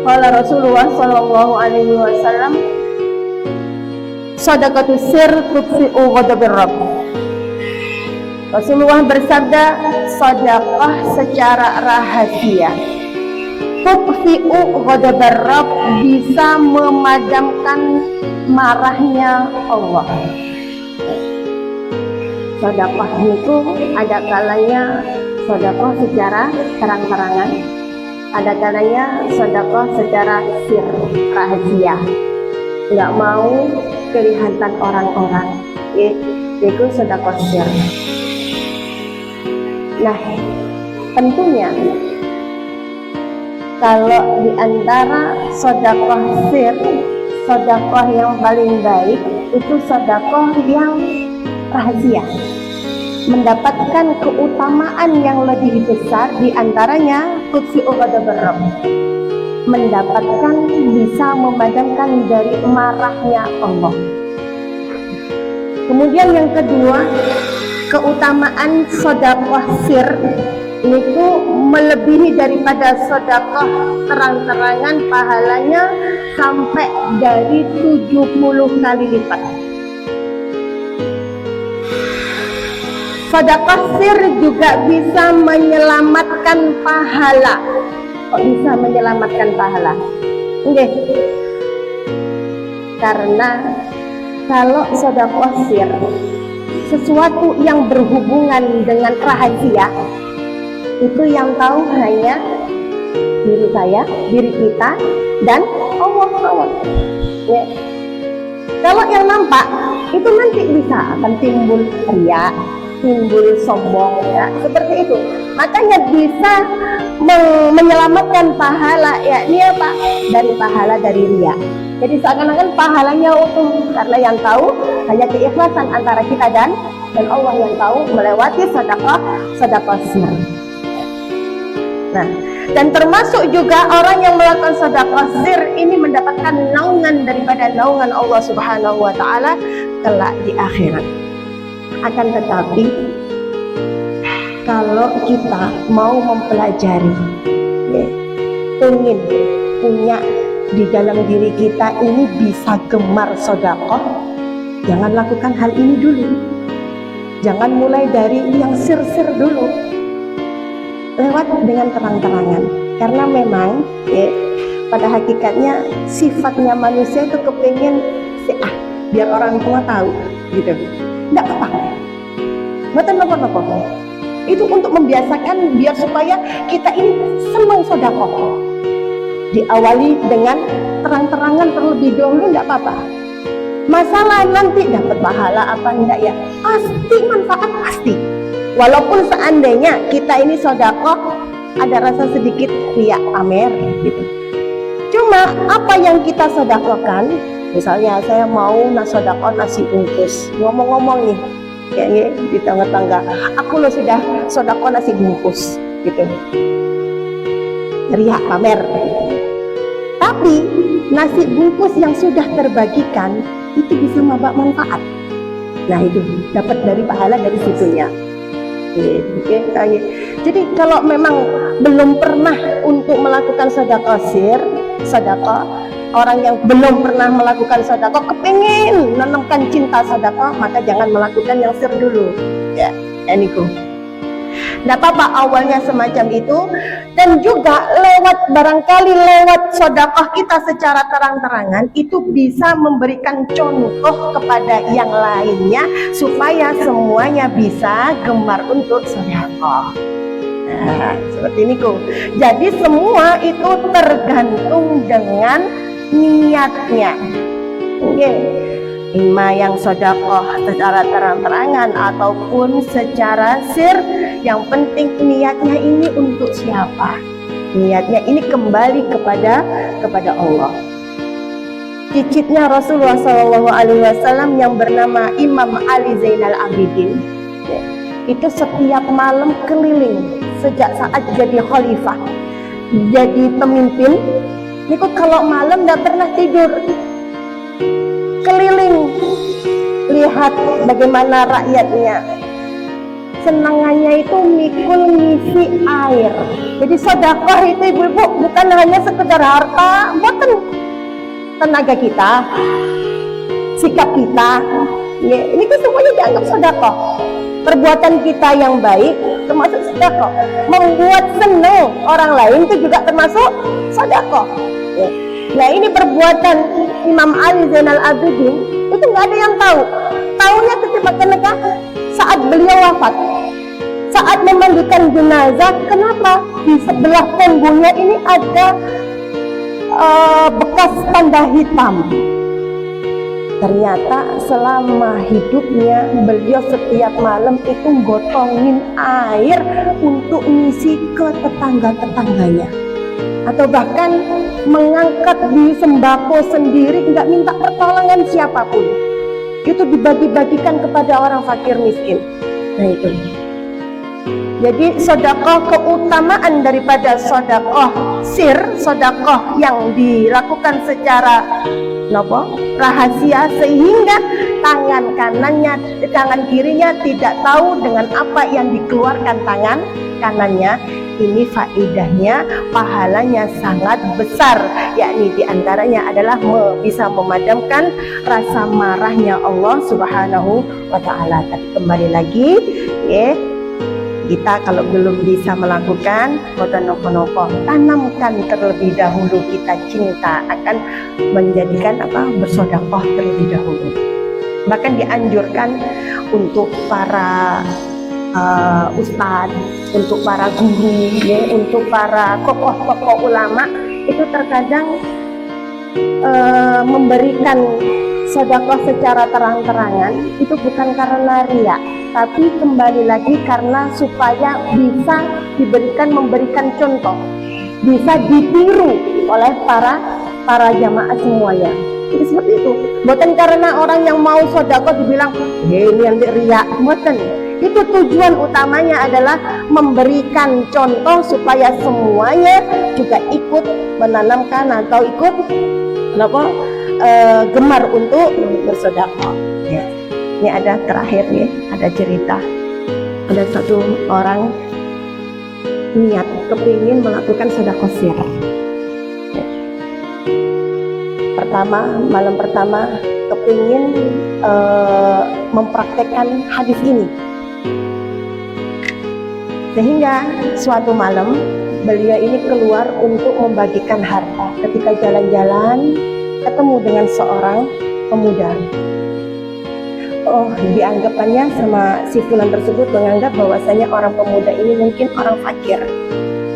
Qala Rasulullah sallallahu alaihi wasallam, shadaqatus sir tudfi'u ghadabir rabb. Rasulullah bersabda, sedekah secara rahasia tudfi'u ghadabir rabb, bisa memadamkan marahnya Allah. Sedekah itu ada kalanya sedekah secara terang-terangan, ada kalanya sedekah secara sir, rahasia, nggak mau kelihatan orang-orang, itu sedekah sir. Nah, tentunya kalau di antara sedekah sir, sedekah yang paling baik itu sedekah yang rahasia, mendapatkan keutamaan yang lebih besar, di antaranya tudfi'u ghadabir rabb, mendapatkan bisa memadamkan dari marahnya Allah. Kemudian yang kedua, keutamaan sedekah sir itu melebihi daripada sedekah terang-terangan, pahalanya sampai dari 70 kali lipat. Sedekah sir juga bisa menyelamatkan pahala. Kok bisa menyelamatkan pahala? Nggih. Karena kalau sedekah sir, sesuatu yang berhubungan dengan rahasia, itu yang tahu hanya diri saya, diri kita, dan Allah. Ya. Kalau yang nampak itu nanti bisa akan timbul riya, timbul sombong, ya, seperti itu. Makanya bisa menyelamatkan pahala, yakni apa? Dari pahala dari riya. Jadi seakan-akan pahalanya utuh, karena yang tahu hanya keikhlasan antara kita dan Allah yang tahu melewati sedekah sir. Nah, dan termasuk juga orang yang melakukan sedekah sir ini mendapatkan naungan daripada naungan Allah Subhanahu wa taala kelak di akhirat. Akan tetapi kalau kita mau mempelajari, ingin punya di dalam diri kita ini bisa gemar sedekah, jangan lakukan hal ini dulu. Jangan mulai dari yang sir-sir dulu, lewat dengan terang-terangan. Karena memang pada hakikatnya sifatnya manusia itu kepengen biar orang tua tahu gitu. Enggak apa-apa, bukan apa-apa. Itu untuk membiasakan biar supaya kita ini senang sedekah. Diawali dengan terang-terangan terlebih dahulu, enggak apa-apa. Masalah nanti dapat pahala apa enggak, ya pasti manfaat, pasti. Walaupun seandainya kita ini sedekah ada rasa sedikit riya, pamer gitu. Cuma apa yang kita sedekahkan, misalnya saya mau sedekah nasi bungkus, ngomong-ngomong nih kayaknya di tengah-tengah, aku loh sudah sedekah nasi bungkus gitu, riya, pamer. Tapi nasi bungkus yang sudah terbagikan itu bisa membawa manfaat. Nah, itu dapat dari pahala dari situnya. Jadi kalau memang belum pernah untuk melakukan sedekah sir, sedekah, orang yang belum pernah melakukan sedekah kepingin menanamkan cinta sedekah, maka jangan melakukan yang sir dulu, ya, eniku. Nggak apa-apa awalnya semacam itu, dan juga barangkali lewat sedekah kita secara terang-terangan itu bisa memberikan contoh kepada yang lainnya supaya semuanya bisa gemar untuk sedekah. Nah, seperti ini kok. Jadi semua itu tergantung dengan niatnya. Ima yang sedekah secara terang-terangan ataupun secara sir, yang penting niatnya ini untuk siapa? Niatnya ini kembali kepada Allah. Cicitnya Rasulullah SAW yang bernama Imam Ali Zainal Abidin, itu setiap malam keliling sejak saat jadi khalifah, jadi pemimpin. Ini kok kalau malam tidak pernah tidur, keliling lihat bagaimana rakyatnya. kesenangannya itu mikul ngisi air. Jadi sedekah itu ibu-ibu bukan hanya sekedar harta, bukan tenaga kita, sikap kita, ya, ini kan semuanya dianggap sedekah. Perbuatan kita yang baik termasuk sedekah. Membuat senang orang lain itu juga termasuk sedekah. Ya. Nah ini perbuatan Imam Ali Zainal Abidin itu nggak ada yang tahu. Taunya ketika saat beliau wafat, saat memandikan jenazah, kenapa di sebelah punggungnya ini ada bekas tanda hitam. Ternyata selama hidupnya beliau setiap malam itu gotongin air untuk ngisi ke tetangga-tetangganya, atau bahkan mengangkat di sembako sendiri, nggak minta pertolongan siapapun. Itu dibagi-bagikan kepada orang fakir miskin. Nah itu. Jadi sedekah, keutamaan daripada sedekah sir, sedekah yang dilakukan secara rahasia, sehingga tangan kirinya tidak tahu dengan apa yang dikeluarkan tangan kanannya. Ini faedahnya, pahalanya sangat besar, yakni diantaranya adalah bisa memadamkan rasa marahnya Allah Subhanahu wa Ta'ala. Tapi kembali lagi, ya, kita kalau belum bisa melakukan boten nopo-nopo, tanamkan terlebih dahulu kita cinta akan menjadikan bersedekah terlebih dahulu. Bahkan dianjurkan untuk para ustadz, untuk para guru, ya, untuk para tokoh-tokoh ulama itu terkadang memberikan sedekah secara terang-terangan itu bukan karena riya, tapi kembali lagi karena supaya bisa memberikan contoh, bisa ditiru oleh para jamaah semuanya. Jadi seperti itu. Bukan karena orang yang mau sedekah dibilang, ini yang riya, bukan. Itu tujuan utamanya adalah memberikan contoh supaya semuanya juga ikut menanamkan atau ikut gemar untuk bersedekah. Ya. Ini ada terakhir nih, ada cerita. Ada satu orang niat kepingin melakukan sedekah sir. Ya. Malam pertama kepingin mempraktekkan hadis ini. Sehingga suatu malam beliau ini keluar untuk membagikan harta. Ketika jalan-jalan ketemu dengan seorang pemuda. Dianggapannya sama si fulan tersebut menganggap bahwasanya orang pemuda ini mungkin orang fakir.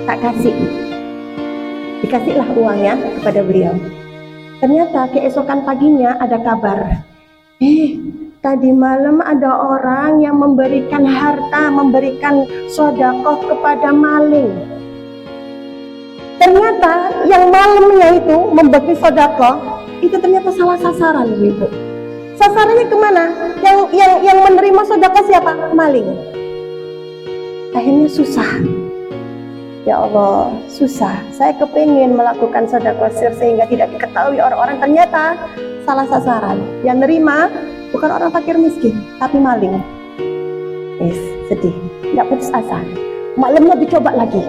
Tak kasih. Dikasihlah uangnya kepada beliau. Ternyata keesokan paginya ada kabar. Tadi malam ada orang yang memberikan harta, memberikan sedekah kepada maling. Ternyata yang malamnya itu membagi sedekah itu ternyata salah sasaran, Ibu. Sasarannya kemana? Yang menerima sedekah siapa? Maling. Akhirnya susah. Ya Allah, susah. Saya kepingin melakukan sedekah sir sehingga tidak diketahui orang-orang, ternyata salah sasaran. Yang nerima bukan orang fakir miskin, tapi maling. Sedih, nggak putus asa. Malamnya dicoba lagi,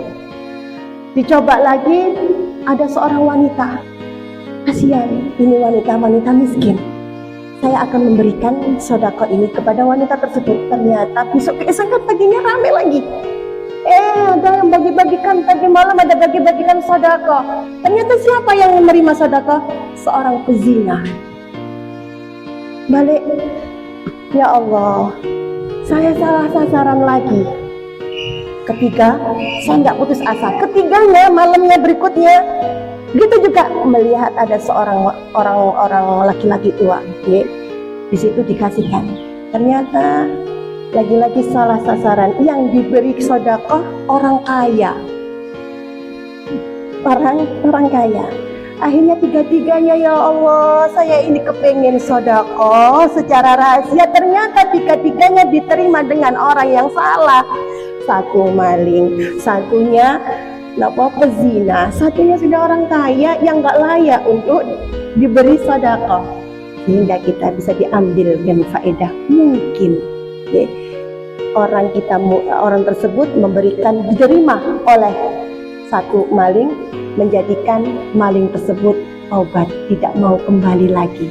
ada seorang wanita. Kasihan, ini wanita miskin. Saya akan memberikan sedekah ini kepada wanita tersebut. Ternyata keesokan paginya rame lagi. Ada yang bagi-bagikan, tadi malam ada bagi-bagikan sedekah. Ternyata siapa yang menerima sedekah? Seorang pezina. Balik, ya Allah, saya salah sasaran lagi. Ketiga, saya nggak putus asa. Ketiganya, malamnya berikutnya, gitu juga melihat ada seorang orang laki-laki tua. Di situ dikasihkan. Ternyata lagi-lagi salah sasaran. Yang diberi sedekah orang kaya. Orang kaya. Akhirnya tiga-tiganya, ya Allah, saya ini kepengen sedekah secara rahasia. Ternyata tiga-tiganya diterima dengan orang yang salah. Satu maling, satunya pezina, satunya sudah orang kaya yang nggak layak untuk diberi sedekah. Sehingga kita bisa diambil dengan faedah mungkin. orang tersebut diterima oleh satu maling, menjadikan maling tersebut taubat, tidak mau kembali lagi.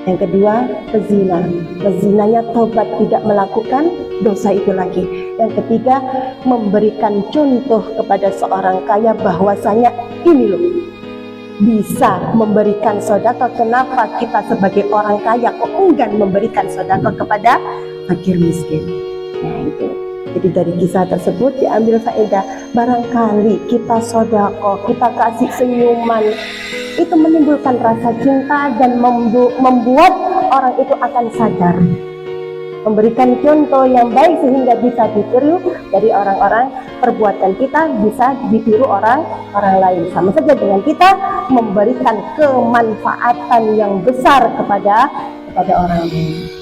Yang kedua, pezinanya taubat, tidak melakukan dosa itu lagi. Yang ketiga, memberikan contoh kepada seorang kaya bahwasanya ini loh, bisa memberikan sedekah. Kenapa kita sebagai orang kaya kok enggan memberikan sedekah kepada fakir miskin? Nah itu. Jadi dari kisah tersebut diambil faedah, barangkali kita sedekah, kita kasih senyuman, itu menimbulkan rasa cinta dan membuat orang itu akan sadar, memberikan contoh yang baik sehingga bisa ditiru dari orang-orang. Perbuatan kita bisa ditiru orang lain, sama saja dengan kita memberikan kemanfaatan yang besar kepada orang lain.